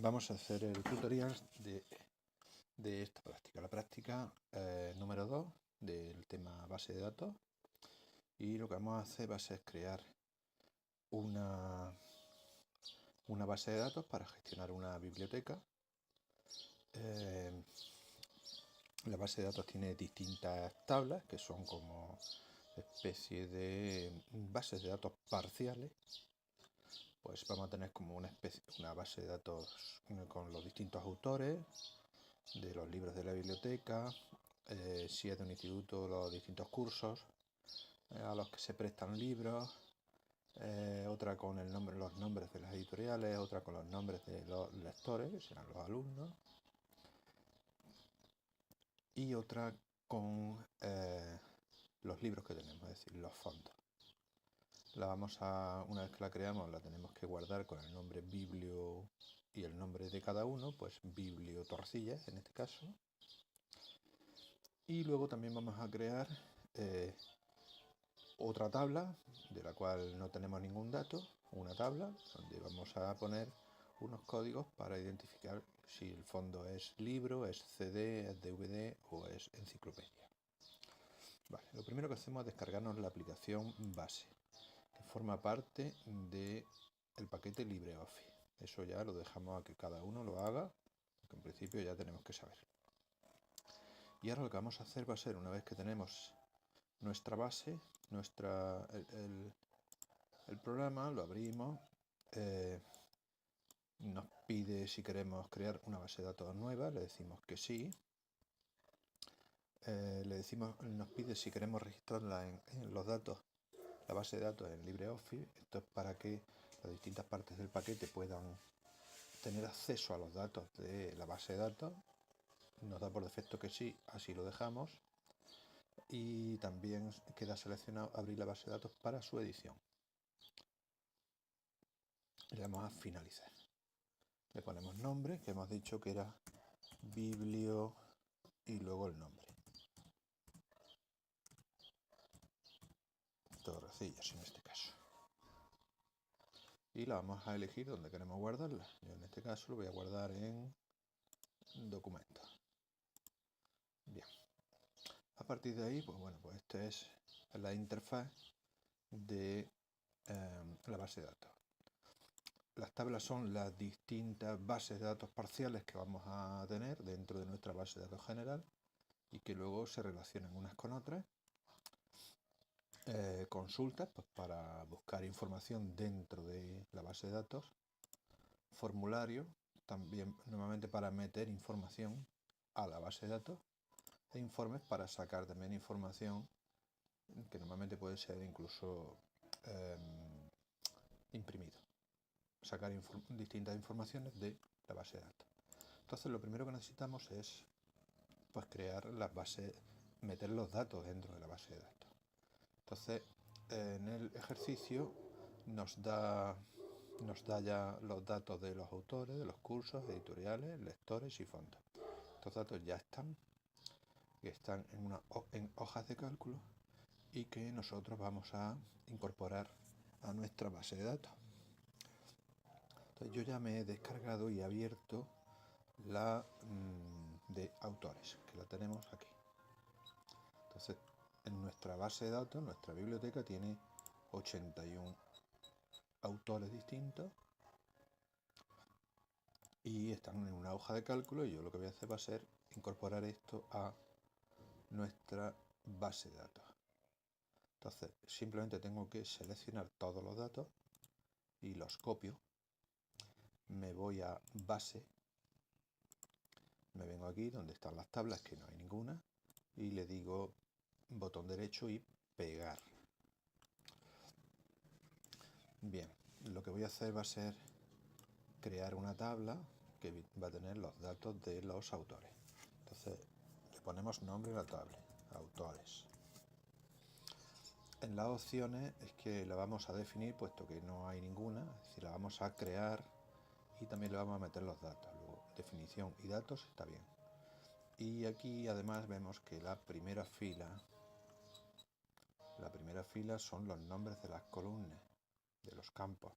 Vamos a hacer el tutorial de esta práctica, la práctica número 2 del tema base de datos. Y lo que vamos a hacer va a ser crear una base de datos para gestionar una biblioteca. La base de datos tiene distintas tablas que son como especie de bases de datos parciales. Pues vamos a tener como una base de datos con los distintos autores de los libros de la biblioteca, si es de un instituto, los distintos cursos a los que se prestan libros, otra con los nombres de las editoriales, otra con los nombres de los lectores, que serán los alumnos, y otra con los libros que tenemos, es decir, los fondos. Una vez que la creamos, la tenemos que guardar con el nombre biblio y el nombre de cada uno, pues biblio torcillas en este caso. Y luego también vamos a crear otra tabla de la cual no tenemos ningún dato, una tabla donde vamos a poner unos códigos para identificar si el fondo es libro, es CD, es DVD o es enciclopedia. Vale, lo primero que hacemos es descargarnos la aplicación base, que forma parte del paquete LibreOffice. Eso ya lo dejamos a que cada uno lo haga, porque en principio ya tenemos que saber. Y ahora lo que vamos a hacer va a ser, una vez que tenemos nuestra base, el programa, lo abrimos, nos pide si queremos crear una base de datos nueva, le decimos que sí. Nos pide si queremos registrarla en los datos, la base de datos en LibreOffice. Esto es para que las distintas partes del paquete puedan tener acceso a los datos de la base de datos. Nos da por defecto que sí, así lo dejamos. Y también queda seleccionado abrir la base de datos para su edición. Le damos a finalizar. Le ponemos nombre, que hemos dicho que era biblio, y luego el nombre. Torrecillas en este caso. Y la vamos a elegir donde queremos guardarla. Yo en este caso lo voy a guardar en documentos. Bien. A partir de ahí, pues bueno, pues esta es la interfaz de la base de datos. Las tablas son las distintas bases de datos parciales que vamos a tener dentro de nuestra base de datos general y que luego se relacionan unas con otras. Consultas pues, para buscar información dentro de la base de datos. Formulario, también normalmente para meter información a la base de datos. E informes para sacar también información que normalmente puede ser incluso imprimido. Sacar distintas informaciones de la base de datos. Entonces lo primero que necesitamos es pues crear las bases, meter los datos dentro de la base de datos. Entonces en el ejercicio nos da ya los datos de los autores, de los cursos, editoriales, lectores y fondos. Estos datos ya están en hojas de cálculo y que nosotros vamos a incorporar a nuestra base de datos. Entonces yo ya me he descargado y abierto la de autores, que la tenemos aquí. Entonces en nuestra base de datos, nuestra biblioteca tiene 81 autores distintos y están en una hoja de cálculo, y yo lo que voy a hacer va a ser incorporar esto a nuestra base de datos. Entonces simplemente tengo que seleccionar todos los datos y los copio. Me voy a base, me vengo aquí donde están las tablas, que no hay ninguna, y le digo botón derecho y pegar. Bien, lo que voy a hacer va a ser crear una tabla que va a tener los datos de los autores. Entonces le ponemos nombre a la tabla, autores. En las opciones es que la vamos a definir, puesto que no hay ninguna, es decir, la vamos a crear y también le vamos a meter los datos. Luego, definición y datos está bien. Y aquí además vemos que la primera fila son los nombres de las columnas, de los campos.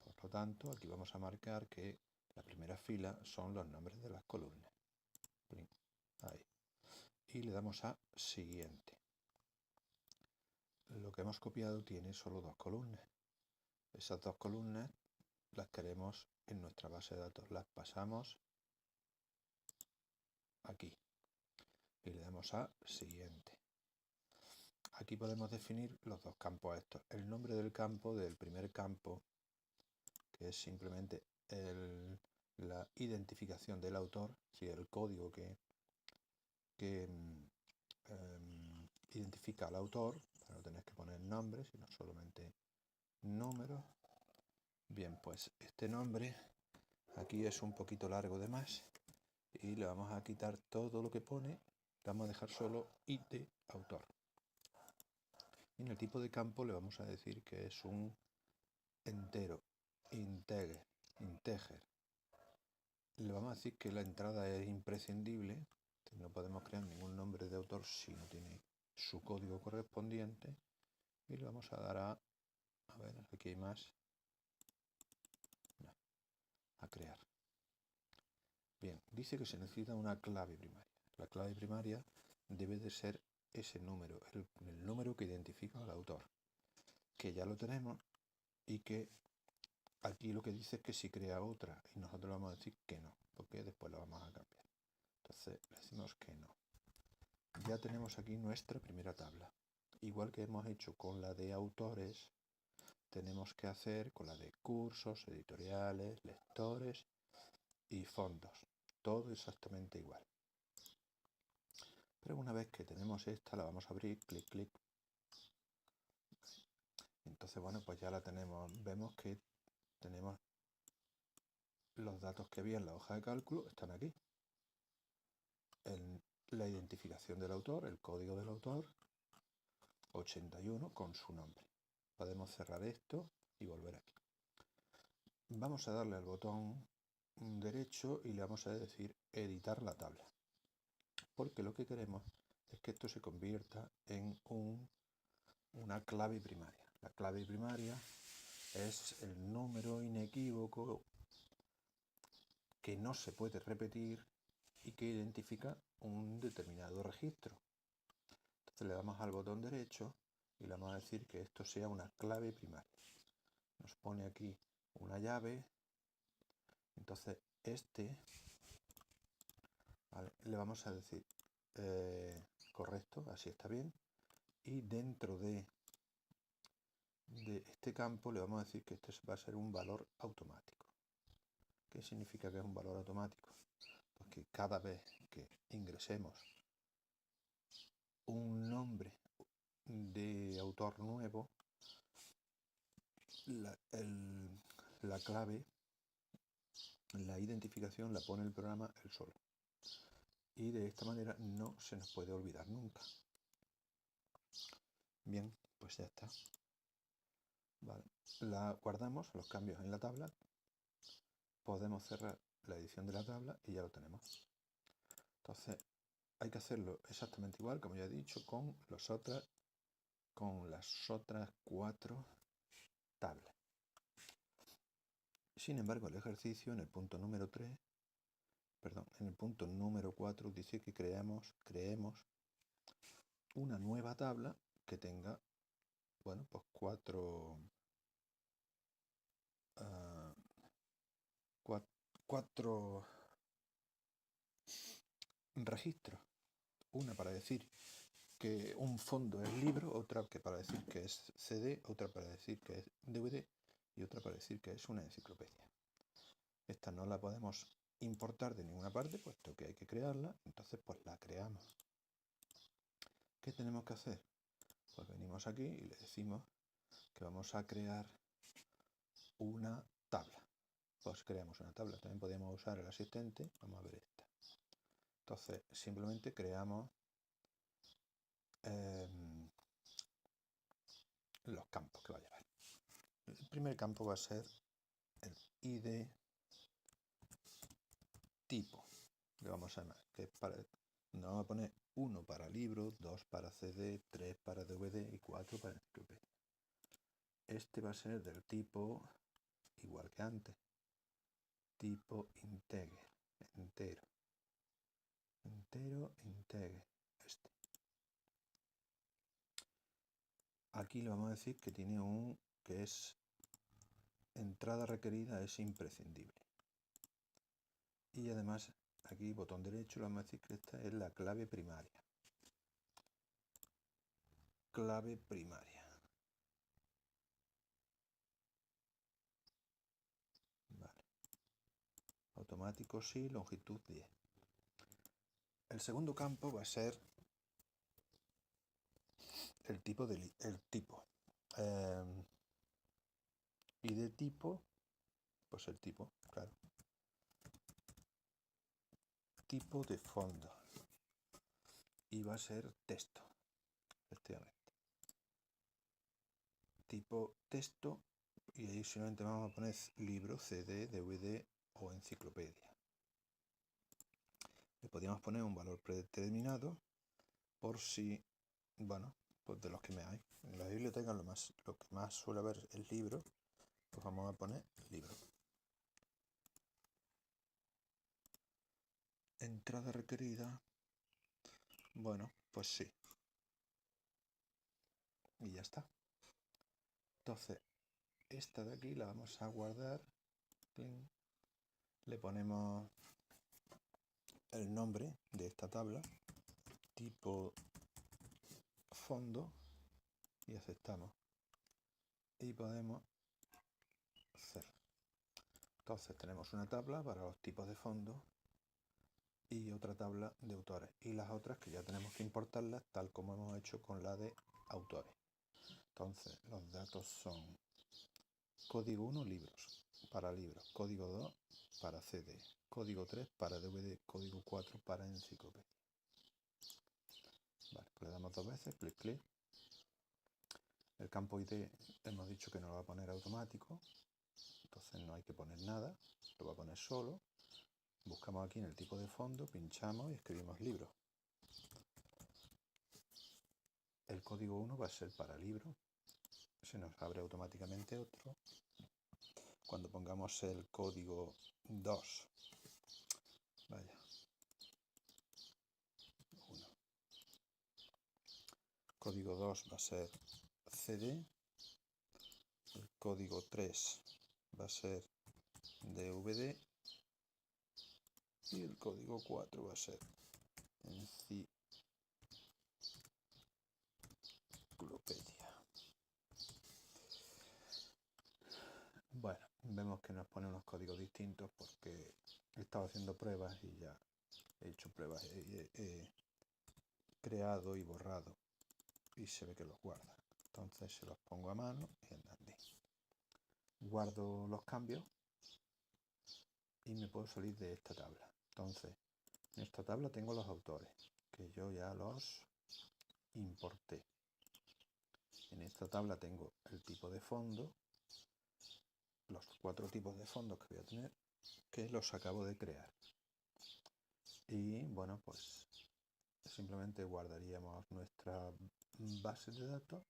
Por lo tanto, aquí vamos a marcar que La primera fila son los nombres de las columnas. Ahí. Y le damos a siguiente. Lo que hemos copiado tiene solo 2 columnas. Esas 2 columnas las queremos en nuestra base de datos. Las pasamos aquí y le damos a siguiente. Aquí podemos definir los 2 campos estos. El nombre del campo, del primer campo, que es simplemente la identificación del autor, si el código que identifica al autor, para no tener que poner nombres, sino solamente números. Bien, pues este nombre aquí es un poquito largo de más y le vamos a quitar todo lo que pone, vamos a dejar solo ID autor. Y en el tipo de campo le vamos a decir que es un entero, integer. Le vamos a decir que la entrada es imprescindible, no podemos crear ningún nombre de autor si no tiene su código correspondiente. Y le vamos a dar a ver, aquí hay más, no, a crear. Bien, dice que se necesita una clave primaria. La clave primaria debe de ser ese número, el número que identifica al autor, que ya lo tenemos y que aquí lo que dice es que si crea otra y nosotros vamos a decir que no, porque después lo vamos a cambiar. Entonces le decimos que no. Ya tenemos aquí nuestra primera tabla. Igual que hemos hecho con la de autores, tenemos que hacer con la de cursos, editoriales, lectores y fondos. Todo exactamente igual. Pero una vez que tenemos esta, la vamos a abrir, clic, clic. Entonces, bueno, pues ya la tenemos. Vemos que tenemos los datos que había en la hoja de cálculo, están aquí. La identificación del autor, el código del autor, 81 con su nombre. Podemos cerrar esto y volver aquí. Vamos a darle al botón derecho y le vamos a decir editar la tabla. Porque lo que queremos es que esto se convierta en una clave primaria. La clave primaria es el número inequívoco que no se puede repetir y que identifica un determinado registro. Entonces le damos al botón derecho y le vamos a decir que esto sea una clave primaria. Nos pone aquí una llave. Entonces ¿vale? Le vamos a decir correcto, así está bien. Y dentro de este campo le vamos a decir que este va a ser un valor automático. ¿Qué significa que es un valor automático? Pues que cada vez que ingresemos un nombre de autor nuevo, la clave, la identificación la pone el programa él solo. Y de esta manera no se nos puede olvidar nunca. Bien, pues ya está. Vale. Guardamos los cambios en la tabla. Podemos cerrar la edición de la tabla y ya lo tenemos. Entonces hay que hacerlo exactamente igual, como ya he dicho, con las otras 4 tablas. Sin embargo, el ejercicio en el punto número 4 dice que creemos una nueva tabla que tenga, bueno, pues 4 registros. Una para decir que un fondo es libro, otra que para decir que es CD, otra para decir que es DVD y otra para decir que es una enciclopedia. Esta no la podemos importar de ninguna parte, puesto que hay que crearla, entonces pues la creamos. ¿Qué tenemos que hacer? Pues venimos aquí y le decimos que vamos a crear una tabla. Pues creamos una tabla. También podemos usar el asistente. Vamos a ver esta. Entonces simplemente creamos los campos que va a llevar. El primer campo va a ser el ID tipo. Le vamos a llamar, que es para, nos vamos a poner 1 para libro, 2 para CD, 3 para DVD y 4 para enciclopedia. Este va a ser del tipo igual que antes. tipo integer, entero, integer, este. Aquí le vamos a decir que tiene que es entrada requerida, es imprescindible. Y además aquí botón derecho le vamos a decir que esta es la clave primaria. Clave primaria. Vale. Automático sí, longitud 10. El segundo campo va a ser el tipo y de tipo, pues el tipo, claro. Tipo de fondo. Y va a ser texto, efectivamente. Tipo texto, y ahí solamente vamos a poner libro, CD, DVD o enciclopedia. Le podríamos poner un valor predeterminado por si, bueno, pues de los que me hay. En la biblioteca lo que más suele haber es libro, pues vamos a poner libro. Entrada requerida, bueno, pues sí. Y ya está. Entonces, esta de aquí la vamos a guardar. Le ponemos el nombre de esta tabla, tipo fondo, y aceptamos. Y podemos hacer. Entonces tenemos una tabla para los tipos de fondo y otra tabla de autores. Y las otras que ya tenemos que importarlas tal como hemos hecho con la de autores. Entonces los datos son código 1 libros, para libros, código 2 para CD, código 3 para DVD, código 4 para enciclopedia. Vale, le damos 2 veces, clic, clic. El campo ID hemos dicho que no lo va a poner automático, entonces no hay que poner nada, lo va a poner solo. Buscamos aquí en el tipo de fondo, pinchamos y escribimos libro. El código 1 va a ser para libro, se nos abre automáticamente otro. Cuando pongamos el código 2, vaya, 1. Código 2 va a ser CD, el código 3 va a ser DVD y el código 4 va a ser enciclopedia. Bueno, vemos que nos pone unos códigos distintos porque he estado haciendo pruebas y ya he hecho pruebas, he creado y borrado y se ve que los guarda. Entonces se los pongo a mano y andan bien. Guardo los cambios y me puedo salir de esta tabla. Entonces, en esta tabla tengo los autores, que yo ya los importé. En esta tabla tengo el tipo de fondo, los 4 tipos de fondos que voy a tener, que los acabo de crear. Y bueno, pues simplemente guardaríamos nuestra base de datos,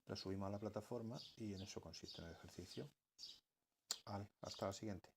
la subimos a la plataforma y en eso consiste el ejercicio. Hasta la siguiente.